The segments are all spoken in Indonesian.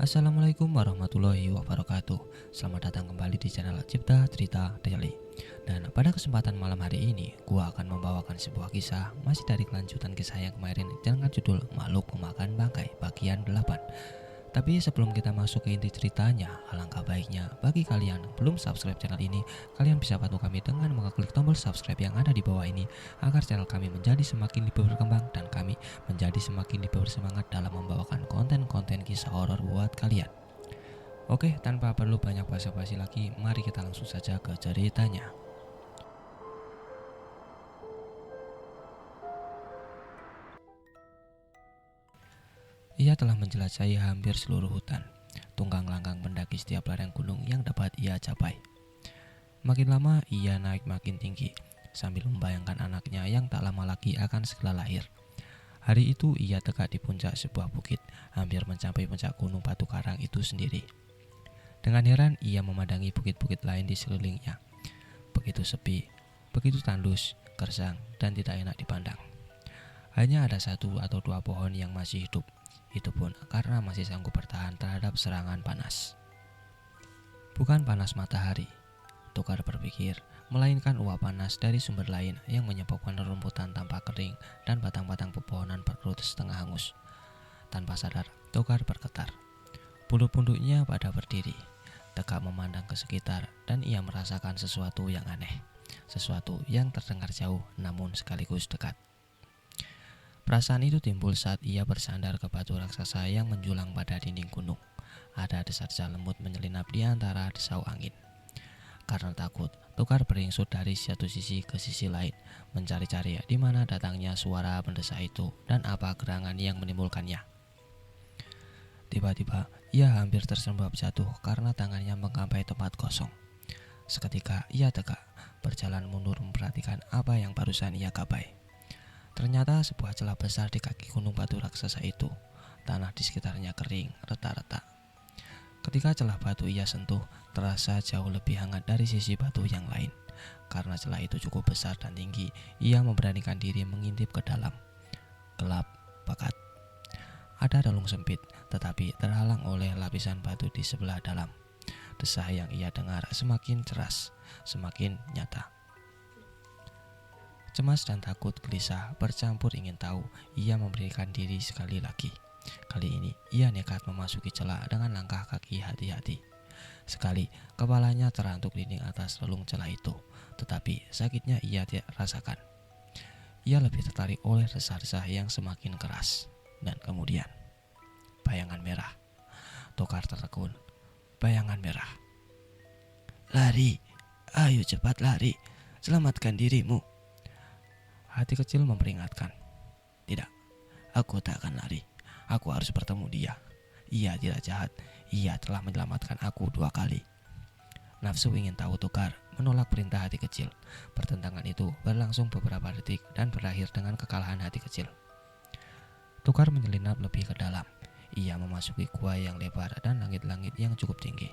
Assalamualaikum warahmatullahi wabarakatuh. Selamat datang kembali di channel Cipta Cerita Daily. Dan pada kesempatan malam hari ini, gua akan membawakan sebuah kisah masih dari kelanjutan kisah yang kemarin dengan judul Makhluk Memakan Bangkai bagian 8. Tapi sebelum kita masuk ke inti ceritanya, alangkah baiknya bagi kalian yang belum subscribe channel ini, kalian bisa bantu kami dengan mengklik tombol subscribe yang ada di bawah ini agar channel kami menjadi semakin lebih berkembang dan kami menjadi semakin lebih bersemangat dalam membawakan konten-konten kisah horor buat kalian. Oke, tanpa perlu banyak basa-basi lagi, mari kita langsung saja ke ceritanya. Ia telah menjelajahi hampir seluruh hutan, tunggang langgang mendaki setiap lereng gunung yang dapat ia capai. Makin lama ia naik makin tinggi, sambil membayangkan anaknya yang tak lama lagi akan segera lahir. Hari itu ia tegak di puncak sebuah bukit, hampir mencapai puncak gunung Batu Karang itu sendiri. Dengan heran ia memandangi bukit-bukit lain di sekelilingnya. Begitu sepi, begitu tandus, gersang, dan tidak enak dipandang. Hanya ada satu atau dua pohon yang masih hidup. Itu pun karena masih sanggup bertahan terhadap serangan panas. Bukan panas matahari, Tukar berpikir, melainkan uap panas dari sumber lain yang menyebabkan rerumputan tampak kering dan batang-batang pepohonan berkerut setengah hangus. Tanpa sadar, Tukar bergetar. Bulu punduknya pada berdiri, tegak memandang ke sekitar, dan ia merasakan sesuatu yang aneh. Sesuatu yang terdengar jauh namun sekaligus dekat. Perasaan itu timbul saat ia bersandar ke batu raksasa yang menjulang pada dinding gunung. Ada desas-desus lembut menyelinap di antara desau angin. Karena takut, Tukar beringsut dari satu sisi ke sisi lain, mencari-cari di mana datangnya suara mendesak itu dan apa gerangan yang menimbulkannya. Tiba-tiba, ia hampir terserembab jatuh karena tangannya menggampai tempat kosong. Seketika ia tegak, berjalan mundur memperhatikan apa yang barusan ia gapai. Ternyata sebuah celah besar di kaki gunung batu raksasa itu. Tanah di sekitarnya kering, retak-retak. Ketika celah batu ia sentuh, terasa jauh lebih hangat dari sisi batu yang lain. Karena celah itu cukup besar dan tinggi, ia memberanikan diri mengintip ke dalam. Gelap, pekat. Ada relung sempit, tetapi terhalang oleh lapisan batu di sebelah dalam. Desah yang ia dengar semakin keras, semakin nyata. Cemas dan takut gelisah bercampur ingin tahu, ia memberikan diri sekali lagi. Kali ini ia nekat memasuki celah dengan langkah kaki hati-hati. Sekali kepalanya terantuk dinding atas relung celah itu, tetapi sakitnya ia tidak rasakan. Ia lebih tertarik oleh desah-desah yang semakin keras. Dan kemudian bayangan merah. Tukar tertegun. Bayangan merah. Lari, ayo cepat lari, selamatkan dirimu. Hati kecil memperingatkan. Tidak, aku tak akan lari. Aku harus bertemu dia. Ia tidak jahat. Ia telah menyelamatkan aku 2 kali. Nafsu ingin tahu Tukar menolak perintah hati kecil. Pertentangan itu berlangsung beberapa detik dan berakhir dengan kekalahan hati kecil. Tukar menyelinap lebih ke dalam. Ia memasuki gua yang lebar dan langit-langit yang cukup tinggi.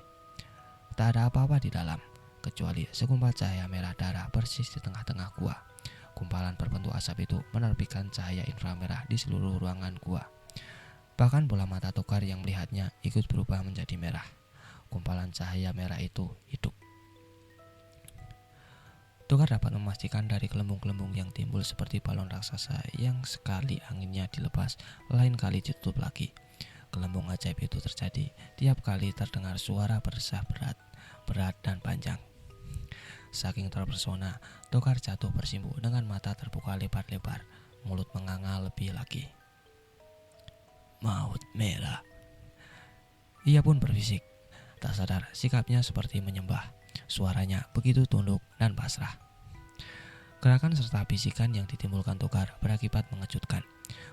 Tak ada apa-apa di dalam, kecuali segumpal cahaya merah darah persis di tengah-tengah gua. Gumpalan berbentuk asap itu menerbitkan cahaya inframerah di seluruh ruangan gua. Bahkan bola mata Tukar yang melihatnya ikut berubah menjadi merah. Gumpalan cahaya merah itu hidup. Tukar dapat memastikan dari gelembung-gelembung yang timbul seperti balon raksasa yang sekali anginnya dilepas, lain kali ditutup lagi. Gelembung ajaib itu terjadi tiap kali terdengar suara berdesah berat dan panjang. Saking terpesona, Tukar jatuh bersimpu dengan mata terbuka lebar-lebar, mulut menganga lebih lagi. Maut merah. Ia pun berbisik. Tak sadar sikapnya seperti menyembah. Suaranya begitu tunduk dan pasrah. Gerakan serta bisikan yang ditimbulkan Tukar berakibat mengejutkan.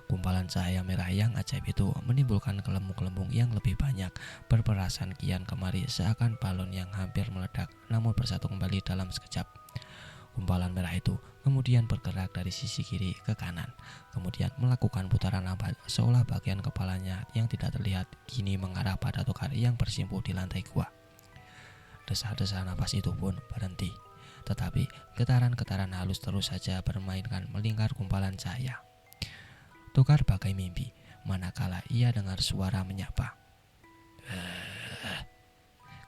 Gumpalan cahaya merah yang ajaib itu menimbulkan gelembung-gelembung yang lebih banyak, berperasan kian kemari seakan balon yang hampir meledak namun bersatu kembali dalam sekejap. Gumpalan merah itu kemudian bergerak dari sisi kiri ke kanan, kemudian melakukan putaran lambat seolah bagian kepalanya yang tidak terlihat kini mengarah pada Tukar yang bersimpu di lantai gua. Desah-desah napas itu pun berhenti, tetapi getaran-getaran halus terus saja bermainkan melingkar gumpalan cahaya. Tukar bagai mimpi, manakala ia dengar suara menyapa. "Eh,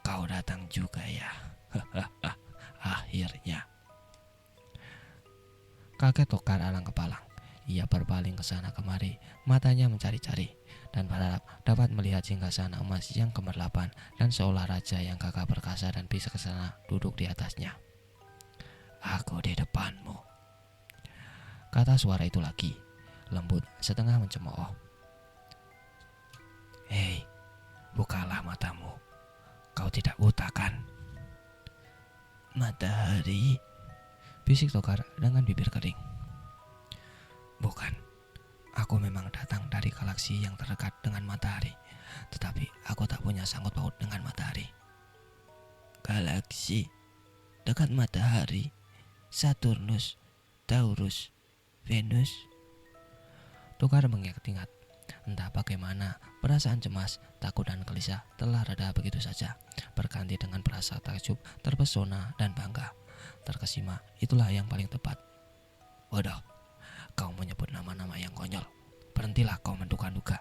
kau datang juga ya." Akhirnya. Kaget Tokar alang kepalang. Ia berpaling ke sana kemari, matanya mencari-cari, dan berharap dapat melihat singgasana emas yang kemerlapan dan seolah raja yang gagah perkasa dan bisa ke sana duduk di atasnya. "Aku di depanmu," kata suara itu lagi, lembut setengah mencemooh. "Hei, bukalah matamu. Kau tidak buta kan?" "Matahari," bisik Tokar dengan bibir kering. "Bukan, aku memang datang dari galaksi yang terdekat dengan matahari, tetapi aku tak punya sangkut paut dengan matahari." "Galaksi dekat matahari? Saturnus, Taurus, Venus?" Tokar mengingat-ingat. Entah bagaimana, perasaan cemas, takut dan gelisah telah reda begitu saja, berganti dengan perasaan takjub, terpesona dan bangga. Terkesima, itulah yang paling tepat. "Bodoh, kau menyebut nama-nama yang konyol. Berhentilah kau menduga-duga."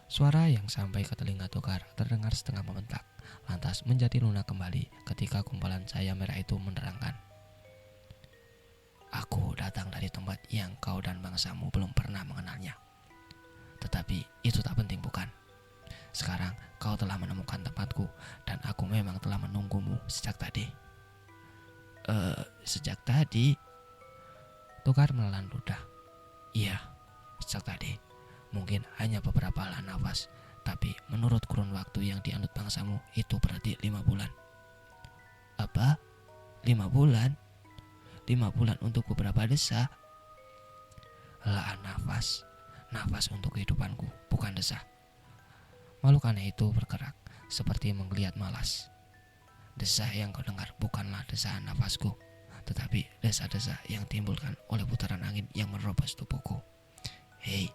Suara yang sampai ke telinga Tokar terdengar setengah membentak, lantas menjadi lunak kembali ketika gumpalan cahaya merah itu menerangkan. "Aku datang dari tempat yang kau dan bangsamu belum pernah mengenalnya. Tetapi itu tak penting, bukan? Sekarang kau telah menemukan tempatku, dan aku memang telah menunggumu sejak tadi." Sejak tadi?" Tokar menelan ludah. "Iya, sejak tadi. Mungkin hanya beberapa helaan nafas, tapi menurut kurun waktu yang dianut bangsamu itu berarti 5 bulan." "Apa? 5 bulan? 5 bulan untuk beberapa desa?" "Helaan nafas. Nafas untuk kehidupanku, bukan desa." Makhluk aneh itu bergerak, seperti menggeliat malas. "Desa yang kau dengar bukanlah desaan nafasku, tetapi desa-desa yang timbulkan oleh putaran angin yang menerobos tubuhku. Hei,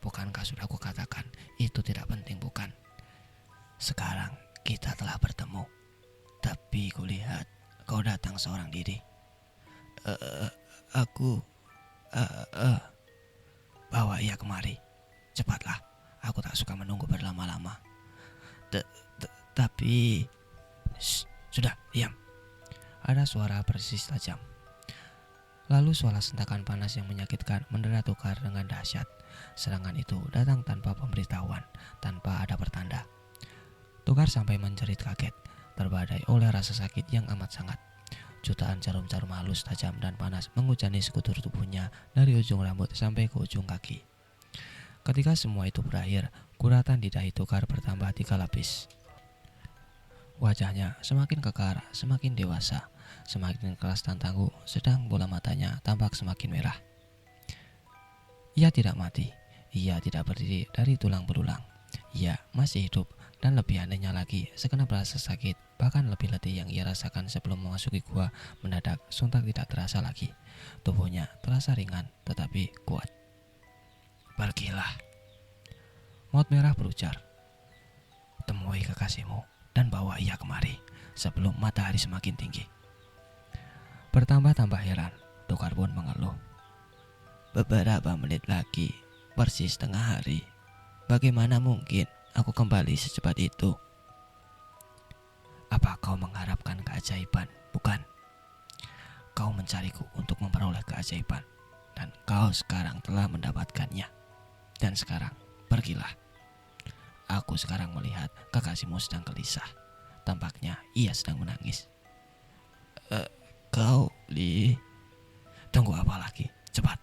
bukankah sudah aku katakan itu tidak penting, bukan? Sekarang kita telah bertemu, tapi kulihat kau datang seorang diri." Aku bawa ia kemari. Cepatlah, aku tak suka menunggu berlama-lama." Tapi..." Sudah, diam." Ada suara persis tajam. Lalu suara sentakan panas yang menyakitkan mendera Tokar dengan dahsyat. Serangan itu datang tanpa pemberitahuan, tanpa ada pertanda. Tokar sampai menjerit kaget, terbadai oleh rasa sakit yang amat sangat. Jutaan jarum-jarum halus, tajam dan panas menghujani sekutur tubuhnya dari ujung rambut sampai ke ujung kaki. Ketika semua itu berakhir, guratan di dahi Tokar bertambah 3 lapis. Wajahnya semakin kekar, semakin dewasa, semakin keras dan tangguh, sedang bola matanya tampak semakin merah. Ia tidak mati, ia tidak berdiri dari tulang belulang. Ia masih hidup, dan lebih anehnya lagi, segenap rasa sakit, bahkan lebih letih yang ia rasakan sebelum memasuki gua mendadak sontak tidak terasa lagi. Tubuhnya terasa ringan tetapi kuat. "Pergilah," Maut Merah berujar. "Temui kekasihmu dan bawa ia kemari sebelum matahari semakin tinggi." Bertambah-tambah heran, Tokar pun mengeluh. "Beberapa menit lagi, persis tengah hari. Bagaimana mungkin aku kembali secepat itu?" "Apa kau mengharapkan keajaiban, bukan? Kau mencariku untuk memperoleh keajaiban, dan kau sekarang telah mendapatkannya. Dan sekarang, pergilah. Aku sekarang melihat kekasihmu sedang gelisah. Tampaknya ia sedang menangis." Kau, Li? Tunggu apa lagi? Cepat."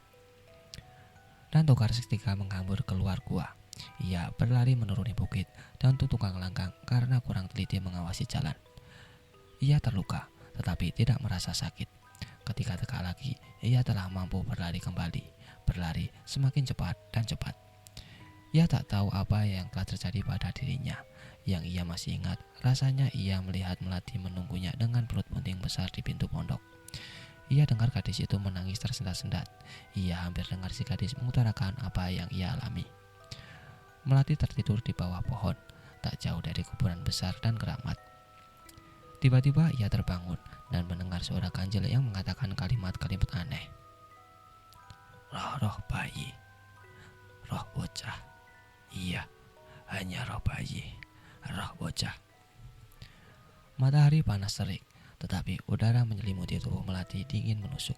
Dan Tokar seketika menghambur keluar gua. Ia berlari menuruni bukit dan tukang langgang karena kurang teliti mengawasi jalan. Ia terluka, tetapi tidak merasa sakit. Ketika tegak lagi, ia telah mampu berlari kembali. Berlari semakin cepat dan cepat. Ia tak tahu apa yang telah terjadi pada dirinya. Yang ia masih ingat, rasanya ia melihat Melati menunggunya dengan perut bunting besar di pintu pondok. Ia dengar gadis itu menangis tersendat-sendat. Ia hampir dengar si gadis mengutarakan apa yang ia alami. Melati tertidur di bawah pohon, tak jauh dari kuburan besar dan keramat. Tiba-tiba ia terbangun dan mendengar suara ganjil yang mengatakan kalimat-kalimat aneh. "Roh-roh bayi, roh bocah. Iya, hanya roh bayi." Roh bocah. Matahari panas terik, tetapi udara menyelimuti tubuh Melati dingin menusuk.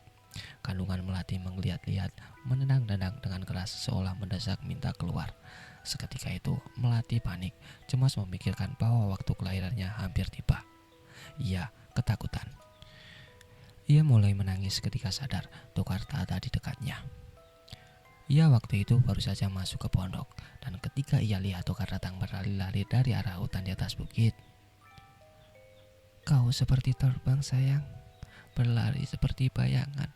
Kandungan Melati menggeliat-liat, menendang-nendang dengan keras seolah mendesak minta keluar. Seketika itu Melati panik, cemas memikirkan bahwa waktu kelahirannya hampir tiba. Ia ketakutan. Ia mulai menangis ketika sadar Tokar tak ada di dekatnya. Ia waktu itu baru saja masuk ke pondok, dan ketika ia lihat Tokar datang berlari-lari dari arah hutan di atas bukit. Kau seperti terbang sayang, berlari seperti bayangan,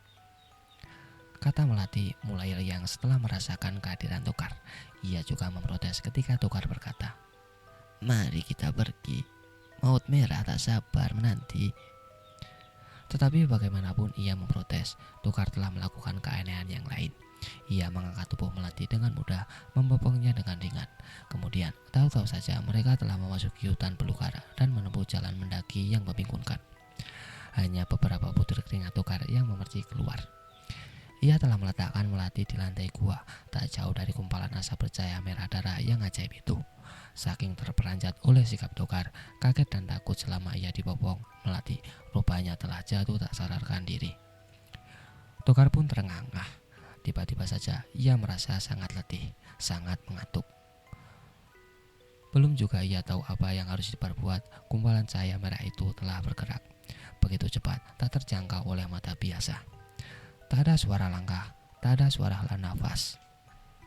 kata Melati mulai riang setelah merasakan kehadiran Tokar. Ia juga memprotes ketika Tokar berkata, "Mari kita pergi, Maut Merah tak sabar menanti." Tetapi bagaimanapun ia memprotes, Tokar telah melakukan keanehan yang lain. Ia mengangkat tubuh Melati dengan mudah, membopongnya dengan ringan. Kemudian, tahu-tahu saja mereka telah memasuki hutan belukar dan menempuh jalan mendaki yang membingungkan. Hanya beberapa butir keringat Tokar yang memercik keluar. Ia telah meletakkan Melati di lantai gua, tak jauh dari kumpalan asap bercahaya merah darah yang ajaib itu. Saking terperanjat oleh sikap Tokar, kaget dan takut selama ia dibopong, Melati rupanya telah jatuh tak sadarkan diri. Tokar pun terengah-engah. Tiba-tiba saja ia merasa sangat letih, sangat mengantuk. Belum juga ia tahu apa yang harus diperbuat, kumpalan cahaya merah itu telah bergerak. Begitu cepat, tak terjangkau oleh mata biasa. Tak ada suara langkah, tak ada suara hela nafas,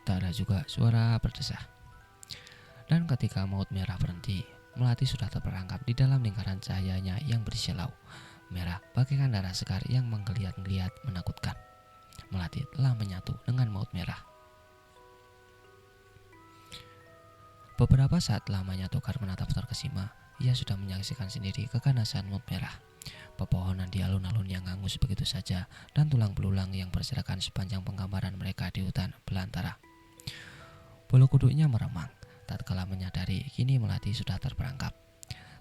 tak ada juga suara berdesah. Dan ketika Maut Merah berhenti, Melati sudah terperangkap di dalam lingkaran cahayanya yang bersilau. Merah bagaikan darah segar yang menggeliat-geliat menakutkan. Melati telah menyatu dengan Maut Merah. Beberapa saat lamanya Tokar menatap terkesima, ia sudah menyaksikan sendiri keganasan Maut Merah. Pepohonan di alun-alun yang hangus begitu saja, dan tulang belulang yang berserakan sepanjang penggambaran mereka di hutan belantara. Bulu kuduknya meremang, tatkala menyadari kini Melati sudah terperangkap.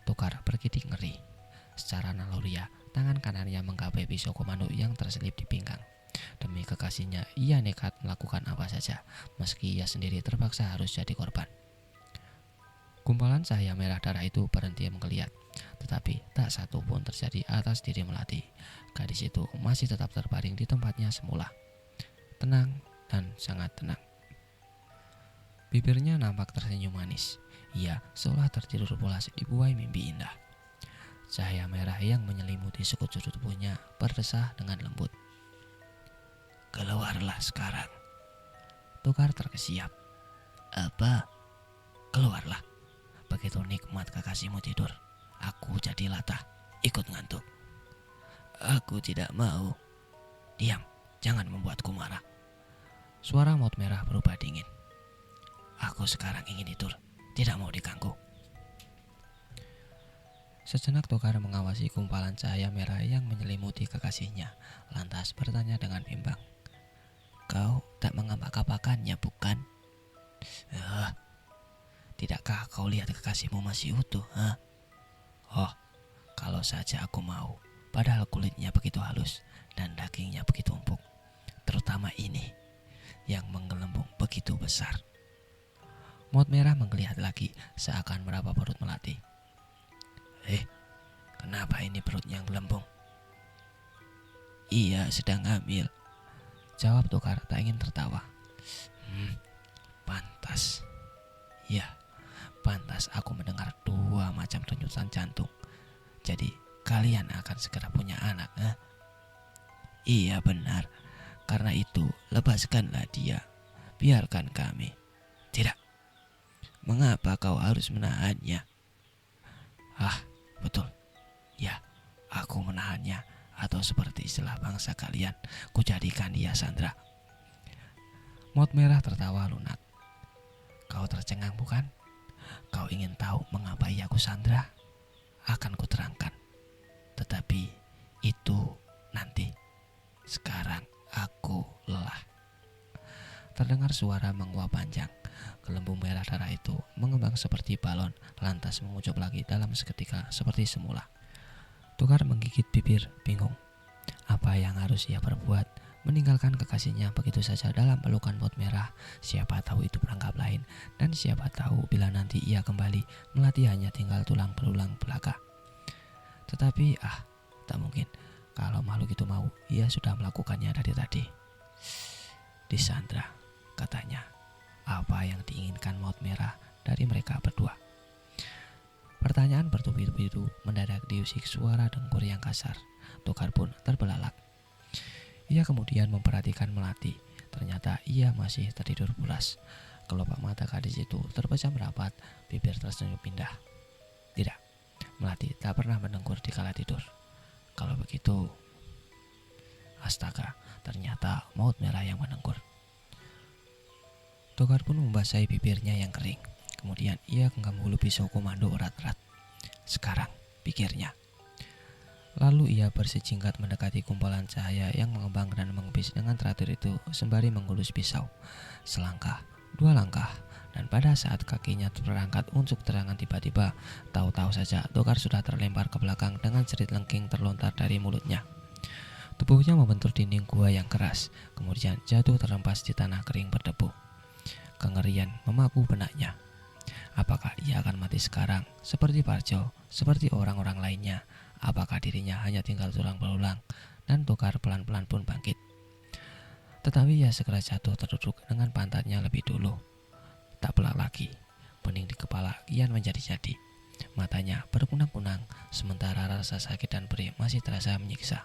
Tokar bergidik ngeri. Secara naluriah, tangan kanannya menggapai pisau komando yang terselip di pinggang. Demi kekasihnya, ia nekat melakukan apa saja, meski ia sendiri terpaksa harus jadi korban. Gumpalan cahaya merah darah itu berhenti menggeliat, tetapi tak satu pun terjadi atas diri Melati. Gadis itu masih tetap terbaring di tempatnya semula, tenang dan sangat tenang. Bibirnya nampak tersenyum manis. Ia seolah tertidur pulas di buai mimpi indah. Cahaya merah yang menyelimuti sekujur tubuhnya berdesah dengan lembut. Keluarlah sekarang. Tokar terkesiap. Apa? Keluarlah. Begitu nikmat kekasihmu tidur, aku jadi latah, ikut ngantuk. Aku tidak mau. Diam, jangan membuatku marah. Suara Maut Merah berubah dingin. Aku sekarang ingin tidur, tidak mau diganggu. Sejenak Tokar mengawasi gumpalan cahaya merah yang menyelimuti kekasihnya, lantas bertanya dengan bimbang. Kau tak mengapak-apakannya, bukan? Tidakkah kau lihat kekasihmu masih utuh? Oh, kalau saja aku mau, padahal kulitnya begitu halus dan dagingnya begitu empuk. Terutama ini, yang menggelembung begitu besar. Maut Merah menggeliat lagi, seakan meraba perut Melati. Kenapa ini perut yang gelembung? Ia sedang hamil, jawab Tokar tak ingin tertawa. Pantas. Ya, pantas aku mendengar dua macam denyutan jantung. Jadi kalian akan segera punya anak, Iya benar. Karena itu lepaskanlah dia. Biarkan kami. Tidak. Mengapa kau harus menahannya? Betul. Ya, aku menahannya. Atau seperti istilah bangsa kalian, kujadikan dia sandera. Maut Merah tertawa lunak. Kau tercengang bukan? Kau ingin tahu mengapa ia kusandra? Akan kuterangkan. Tetapi itu nanti. Sekarang aku lelah. Terdengar suara menguap panjang. Gelembung merah darah itu mengembang seperti balon, lantas mengucap lagi dalam seketika seperti semula. Tokar menggigit bibir, bingung. Apa yang harus ia perbuat? meninggalkan kekasihnya begitu saja dalam pelukan Maut Merah. Siapa tahu itu perangkap lain, dan siapa tahu bila nanti ia kembali, melati hanya tinggal tulang belulang belaka. Tetapi tak mungkin. Kalau makhluk itu mau, ia sudah melakukannya dari tadi. Disandra, katanya. Apa yang diinginkan Maut Merah dari mereka berdua? Pertanyaan bertubi-tubi itu mendadak diusik suara dengkur yang kasar. Tokar pun terbelalak. Ia kemudian memperhatikan melati. Ternyata ia masih tertidur pulas. Kelopak mata gadis itu terpejam rapat, bibir tersenyum pindah. Tidak, melati tak pernah mendengkur di kala tidur. Kalau begitu, astaga, ternyata Maut Merah yang mendengkur. Tokar pun membasahi bibirnya yang kering. Kemudian ia genggam hulu pisau komando erat-erat. Sekarang, pikirnya. Lalu ia bersejingkat mendekati kumpulan cahaya yang mengembang dan mengebis dengan teratur itu sembari menggulus pisau. Selangkah, dua langkah, dan pada saat kakinya terangkat untuk terangan tiba-tiba, tahu-tahu saja Tokar sudah terlempar ke belakang dengan cerit lengking terlontar dari mulutnya. Tubuhnya membentur dinding gua yang keras, kemudian jatuh terhempas di tanah kering berdebu. Kengerian memaku benaknya. Apakah ia akan mati sekarang, seperti Parjo, seperti orang-orang lainnya? Apakah dirinya hanya tinggal tulang belulang, dan Tokar pelan-pelan pun bangkit? Tetapi ia segera jatuh terduduk dengan pantatnya lebih dulu. Tak pelak lagi, bening di kepala kian menjadi-jadi. Matanya berkunang-kunang, sementara rasa sakit dan perih masih terasa menyiksa.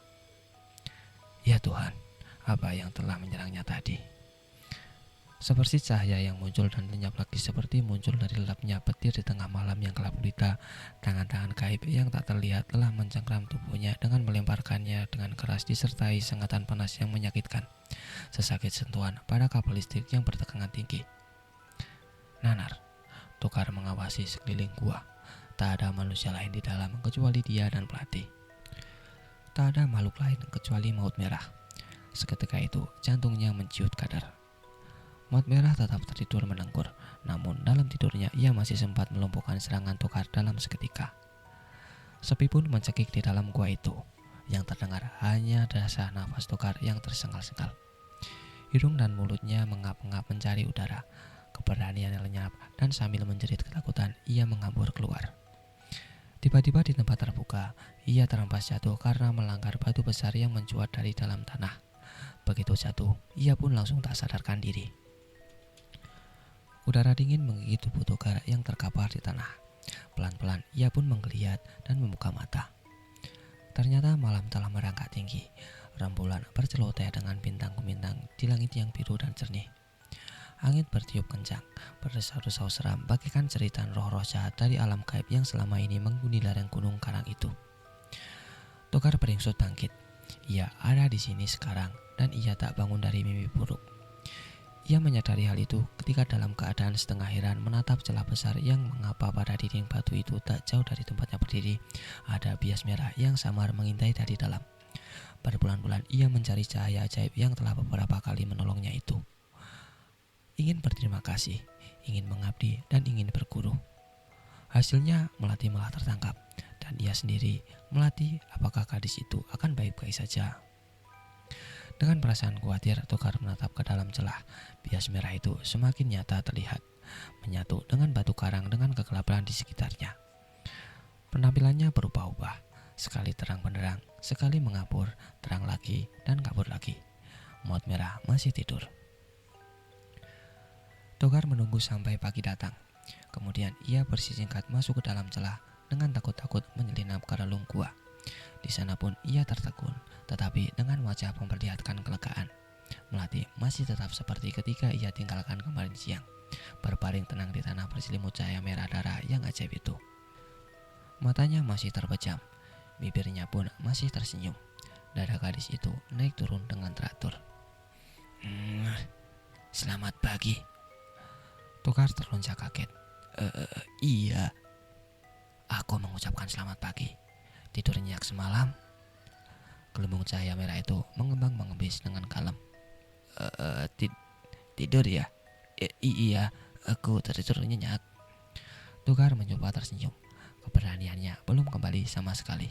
Ya Tuhan, apa yang telah menyerangnya tadi? Seperti cahaya yang muncul dan lenyap lagi, seperti muncul dari lelapnya petir di tengah malam yang gelap gulita. Tangan-tangan gaib yang tak terlihat telah mencengkram tubuhnya dengan melemparkannya dengan keras disertai sengatan panas yang menyakitkan. Sesakit sentuhan pada kabel listrik yang bertegangan tinggi. Nanar, Tokar mengawasi sekeliling gua. Tak ada manusia lain di dalam kecuali dia dan pelatih. Tak ada makhluk lain kecuali Maut Merah. Seketika itu jantungnya menciut kadar. Maut Merah tetap tertidur mendengkur, namun dalam tidurnya ia masih sempat melumpuhkan serangan Tokar dalam seketika. Sepi pun mencekik di dalam gua itu. Yang terdengar hanya desah nafas Tokar yang tersengal-sengal. Hidung dan mulutnya mengap-ngap mencari udara. Keberaniannya lenyap, dan sambil menjerit ketakutan ia mengambur keluar. Tiba-tiba di tempat terbuka, ia terhempas jatuh karena melanggar batu besar yang mencuat dari dalam tanah. Begitu jatuh, ia pun langsung tak sadarkan diri. Udara dingin menggigit tubuh Tokar yang terkapar di tanah. Pelan-pelan ia pun menggeliat dan membuka mata. Ternyata malam telah merangkak tinggi. Rembulan berceloteh dengan bintang-bintang di langit yang biru dan jernih. Angin bertiup kencang, berdesau-desau seram bagaikan cerita roh-roh jahat dari alam gaib yang selama ini menghuni lereng gunung karang itu. Tokar beringsut bangkit. Ia ada di sini sekarang, dan ia tak bangun dari mimpi buruk. Ia menyadari hal itu ketika dalam keadaan setengah heran menatap celah besar yang mengapa pada dinding batu itu tak jauh dari tempatnya berdiri. Ada bias merah yang samar mengintai dari dalam. Berbulan-bulan ia mencari cahaya ajaib yang telah beberapa kali menolongnya itu. Ingin berterima kasih, ingin mengabdi, dan ingin berguru. Hasilnya Melati malah tertangkap, dan ia sendiri, Melati, apakah gadis itu akan baik-baik saja? Dengan perasaan khawatir, Tokar menatap ke dalam celah. Bias merah itu semakin nyata terlihat, menyatu dengan batu karang dengan kegelapan di sekitarnya. Penampilannya berubah-ubah, sekali terang benderang, sekali mengabur, terang lagi, dan kabur lagi. Maut Merah masih tidur. Tokar menunggu sampai pagi datang. Kemudian ia bersingkat masuk ke dalam celah dengan takut-takut menyelinap ke relung gua. Di sana pun ia tertegun, tetapi dengan wajah memperlihatkan kelegaan. Melati masih tetap seperti ketika ia tinggalkan kemarin siang, berbaring tenang di tanah berselimut cahaya merah darah yang ajaib itu. Matanya masih terpejam, bibirnya pun masih tersenyum. Dada gadis itu naik turun dengan teratur. Selamat pagi. Tokar terlonjak kaget. Iya. Aku mengucapkan selamat pagi. Tidur nyenyak semalam? Gelembung cahaya merah itu mengembang mengebis dengan kalem. Tidur ya? Iya, aku tertidur nyenyak. Tokar mencoba tersenyum. Keberaniannya belum kembali sama sekali.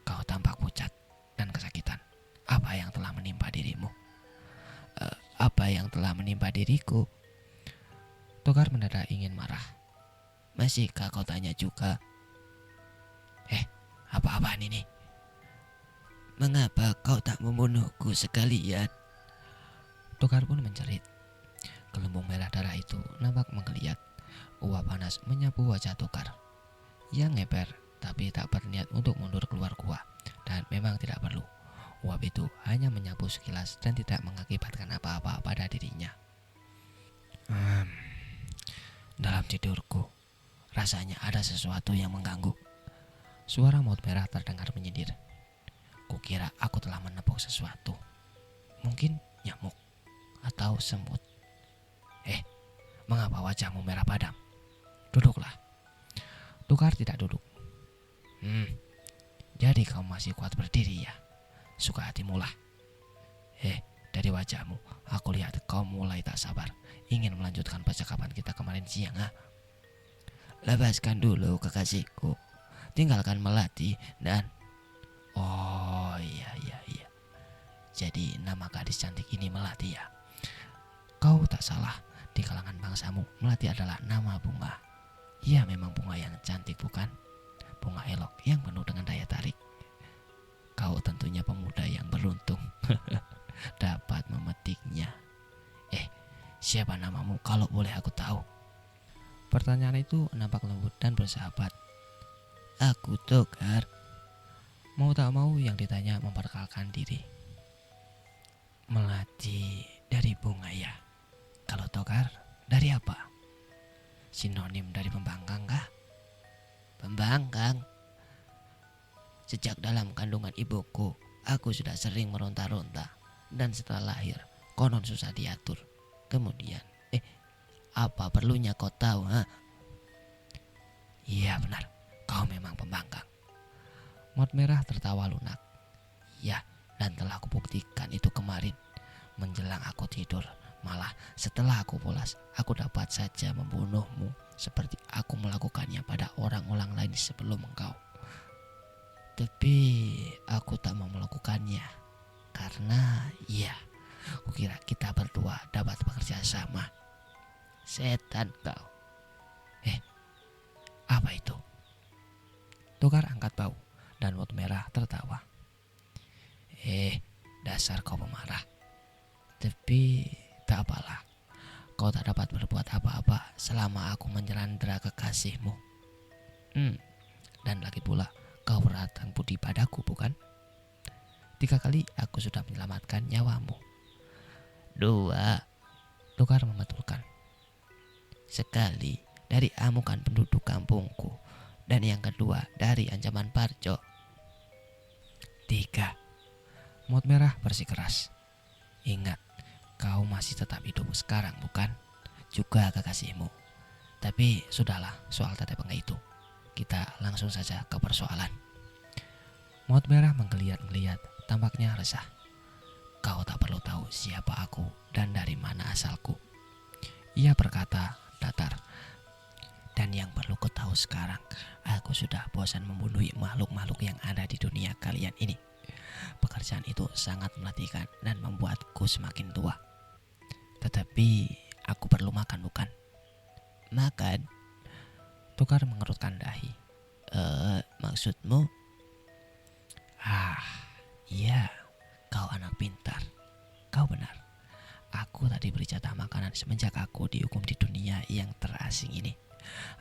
Kau tampak pucat dan kesakitan. Apa apa yang telah menimpa dirimu?" Apa yang telah menimpa diriku?" Togar mendadak ingin marah. "Masihkah kau tanya juga? Apa-apaan ini? Mengapa kau tak membunuhku sekalian?" Togar pun menjerit. Gelembung merah darah itu nampak menggeliat. Uap panas menyapu wajah Togar. Ia ngeper tapi tak berniat untuk mundur keluar gua, dan memang tidak perlu. Uap itu hanya menyapu sekilas dan tidak mengakibatkan apa-apa pada dirinya. Dalam tidurku, rasanya ada sesuatu yang mengganggu. Suara maut merah terdengar menyindir. Kukira aku telah menepuk sesuatu. Mungkin nyamuk atau semut. Mengapa wajahmu merah padam? Duduklah. Togar tidak duduk. Jadi kau masih kuat berdiri ya? Suka hatimu lah. Dari wajahmu aku lihat kau mulai tak sabar, ingin melanjutkan percakapan kita kemarin siang. Lepaskan dulu kekasihku, tinggalkan melati dan... Oh iya. Jadi nama gadis cantik ini Melati ya? Kau tak salah, di kalangan bangsamu Melati adalah nama bunga. Ia memang bunga yang cantik bukan? Bunga elok yang penuh dengan daya tarik. Kau tentunya pemuda yang beruntung dapat memetiknya. Siapa namamu kalau boleh aku tahu? Pertanyaan itu nampak lembut dan bersahabat. Aku Togar. Mau tak mau yang ditanya memperkenalkan diri. Melati dari bunga ya? Kalau Togar dari apa? Sinonim dari pembangkang kah? Pembangkang? Sejak dalam kandungan ibuku, aku sudah sering meronta-ronta. Dan setelah lahir, konon susah diatur. Kemudian, apa perlunya kau tahu, Iya benar, kau memang pembangkang. Maut merah tertawa lunak. Ya, dan telah kubuktikan itu kemarin. Menjelang aku tidur, malah setelah aku pulas, aku dapat saja membunuhmu seperti aku melakukannya pada orang-orang lain sebelum engkau. Tapi aku tak mau melakukannya karena kukira kita berdua dapat bekerja sama. Setan kau. Apa itu? Togar angkat bau dan maut merah tertawa. Dasar kau pemarah. Tapi tak apalah. Kau tak dapat berbuat apa-apa selama aku menjerandera kekasihmu. Dan lagi pula kau berhutang budi padaku bukan? 3 kali aku sudah menyelamatkan nyawamu. 2, Togar membetulkan. Sekali dari amukan penduduk kampungku, dan yang kedua dari ancaman Parjo. 3, maut merah bersikeras. Ingat, kau masih tetap hidup sekarang bukan? Juga kekasihmu. Tapi sudahlah soal tetep enggak itu. Kita langsung saja ke persoalan. Maut merah menggeliat-geliat, tampaknya resah. Kau tak perlu tahu siapa aku dan dari mana asalku. Ia berkata datar. Dan yang perlu kau tahu sekarang, aku sudah bosan membunuh makhluk-makhluk yang ada di dunia kalian ini. Pekerjaan itu sangat melatihkan dan membuatku semakin tua. Tetapi aku perlu makan bukan? Makan? Togar mengerutkan dahi. Maksudmu? Iya, kau anak pintar. Kau benar. Aku tadi beri jatah makanan semenjak aku dihukum di dunia yang terasing ini.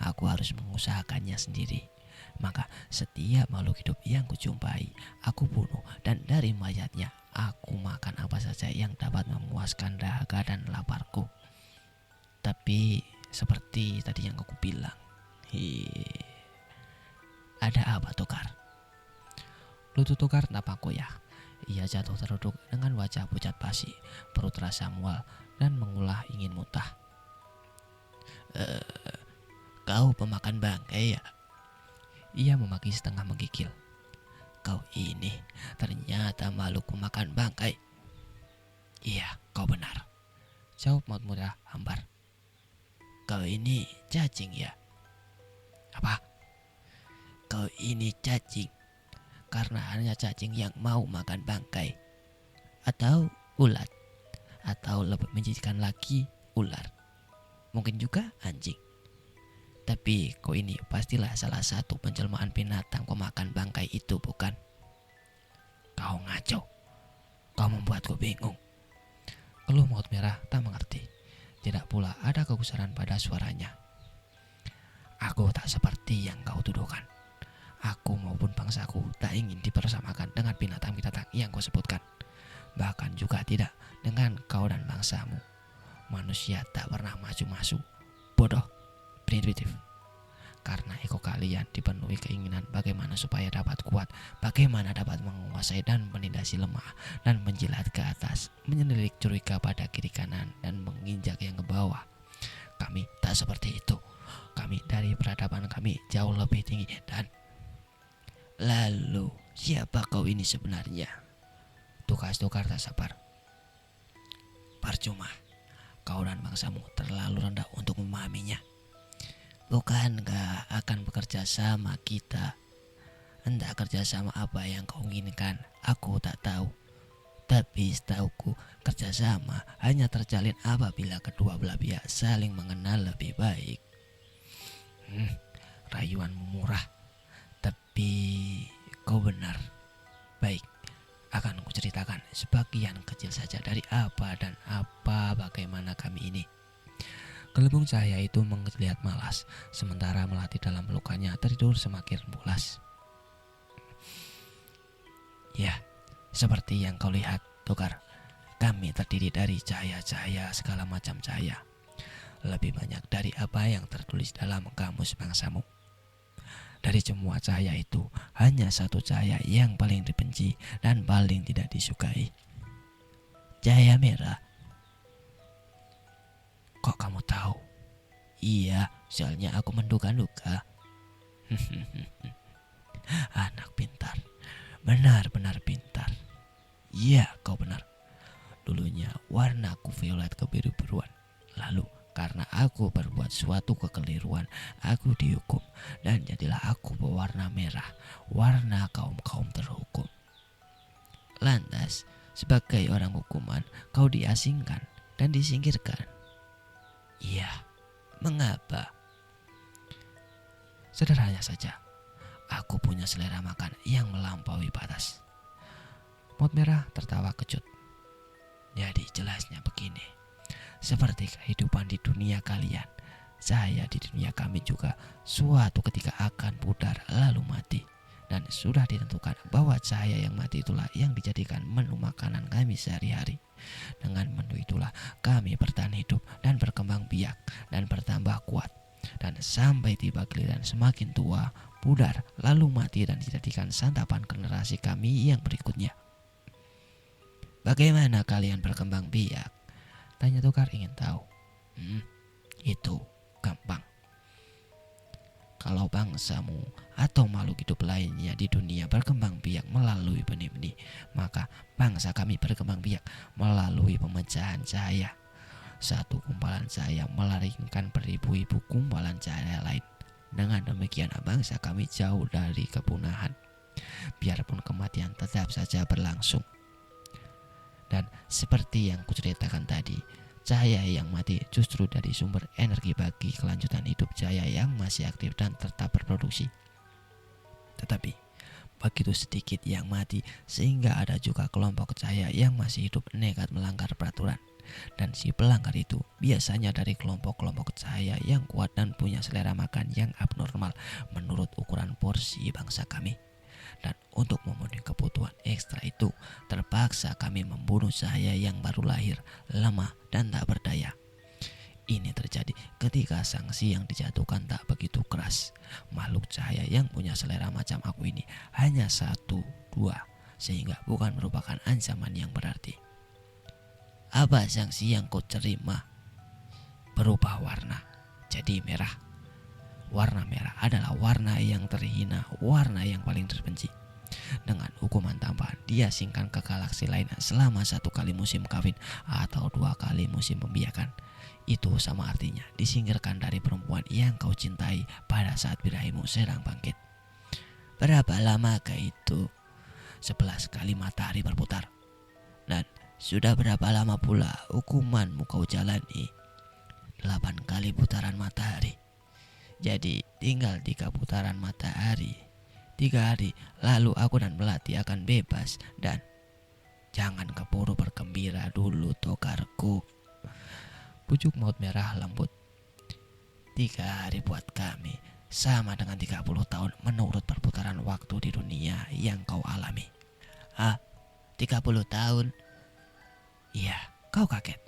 Aku harus mengusahakannya sendiri. Maka setiap makhluk hidup yang kujumpai, aku bunuh, dan dari mayatnya aku makan apa saja yang dapat memuaskan dahaga dan laparku. Tapi seperti tadi yang aku bilang, ada apa Togar? Lutut Togar tampak goyah. Ia jatuh terduduk dengan wajah pucat basi, perut terasa mual dan mengulah ingin muntah. Kau pemakan bangkai ya? Ia memaki setengah menggigil. Kau ini ternyata makhluk pemakan bangkai. Iya, kau benar, jawab maut merah hambar. Kau ini cacing ya? Apa? Kau ini cacing karena hanya cacing yang mau makan bangkai. atau ulat, atau lebih menjijikkan lagi ular, mungkin juga anjing. Tapi kau ini pastilah salah satu penjelmaan binatang pemakan bangkai itu, bukan? Kau ngaco. Kau membuatku bingung. Keluh Maut Merah tak mengerti. Tidak pula ada kegusaran pada suaranya. Aku tak seperti yang kau tuduhkan. Aku maupun bangsaku tak ingin dipersamakan dengan binatang-binatang yang kau sebutkan. Bahkan juga tidak dengan kau dan bangsamu. Manusia tak pernah maju-maju. Bodoh, primitif. Karena ego kalian dipenuhi keinginan bagaimana supaya dapat kuat, bagaimana dapat menguasai dan menindasi lemah, dan menjilat ke atas, menyelidik curiga pada kiri kanan, dan menginjak yang ke bawah. Kami tak seperti itu. Kami dari peradaban kami jauh lebih tinggi dan... Lalu, siapa kau ini sebenarnya? Tukas Tukar tak sabar. Percuma, kau dan bangsamu terlalu rendah untuk memahaminya. Bukankah akan bekerja sama kita? Entah kerjasama apa yang kau inginkan, aku tak tahu. Tapi setauku, kerjasama hanya terjalin apabila kedua belah pihak saling mengenal lebih baik. Rayuanmu murah, tapi kau benar. Baik, akan kuceritakan sebagian kecil saja dari apa dan apa bagaimana kami ini. Gelembung cahaya itu melihat malas, sementara melati dalam pelukannya tertidur semakin pulas. Ya, seperti yang kau lihat, Tukar, kami terdiri dari cahaya-cahaya segala macam cahaya. Lebih banyak dari apa yang tertulis dalam kamus bangsamu. Dari semua cahaya itu, hanya satu cahaya yang paling dibenci dan paling tidak disukai. Cahaya merah. Kok kamu tahu? Iya, soalnya aku menduga-duga. Anak pintar, benar-benar pintar. Iya, kau benar. Dulunya warnaku violet kebiru-biruan. Lalu karena aku berbuat suatu kekeliruan, aku dihukum dan jadilah aku berwarna merah, warna kaum-kaum terhukum. Lantas, sebagai orang hukuman, kau diasingkan dan disingkirkan. Iya, mengapa? Sederhana saja, aku punya selera makan yang melampaui batas. Maut Merah tertawa kecut. Jadi jelasnya begini, seperti kehidupan di dunia kalian, saya di dunia kami juga suatu ketika akan pudar lalu mati. Dan sudah ditentukan bahwa cahaya yang mati itulah yang dijadikan menu makanan kami sehari-hari. Dengan menu itulah kami bertahan hidup dan berkembang biak dan bertambah kuat. Dan sampai tiba giliran semakin tua, pudar, lalu mati dan dijadikan santapan generasi kami yang berikutnya. Bagaimana kalian berkembang biak? Tanya Tukar ingin tahu. Itu gampang. Kalau bangsamu atau makhluk hidup lainnya di dunia berkembang biak melalui benih-benih, maka bangsa kami berkembang biak melalui pemecahan cahaya. Satu kumpalan cahaya melarikan beribu-ibu kumpalan cahaya lain. Dengan demikian bangsa kami jauh dari kepunahan. Biarpun kematian tetap saja berlangsung. Dan seperti yang kuceritakan tadi, cahaya yang mati justru dari sumber energi bagi kelanjutan hidup cahaya yang masih aktif dan tetap berproduksi. Tetapi begitu sedikit yang mati sehingga ada juga kelompok cahaya yang masih hidup nekat melanggar peraturan. Dan si pelanggar itu biasanya dari kelompok-kelompok cahaya yang kuat dan punya selera makan yang abnormal menurut ukuran porsi bangsa kami. Dan untuk memenuhi kebutuhan ekstra itu, terpaksa kami membunuh cahaya yang baru lahir, lemah dan tak berdaya. Ini terjadi ketika sanksi yang dijatuhkan tak begitu keras. Makhluk cahaya yang punya selera macam aku ini hanya 1, 2, sehingga bukan merupakan ancaman yang berarti. Apa sanksi yang kau terima? Berubah warna, jadi merah. Warna merah adalah warna yang terhina, warna yang paling terbenci. Dengan hukuman tambahan, diasingkan ke galaksi lain selama 1 kali musim kawin atau 2 kali musim pembiakan. Itu sama artinya disingkirkan dari perempuan yang kau cintai pada saat birahimu sedang bangkit. Berapa lama itu? 11 kali matahari berputar. Dan sudah berapa lama pula hukumanmu kau jalani? 8 kali putaran matahari. Jadi tinggal 3 putaran matahari. 3 hari lalu aku dan Melati akan bebas. Dan jangan keburu bergembira dulu tokarku. Pucuk maut merah lembut. 3 hari buat kami sama dengan 30 tahun menurut perputaran waktu di dunia yang kau alami. 30 tahun? Iya, kau kaget.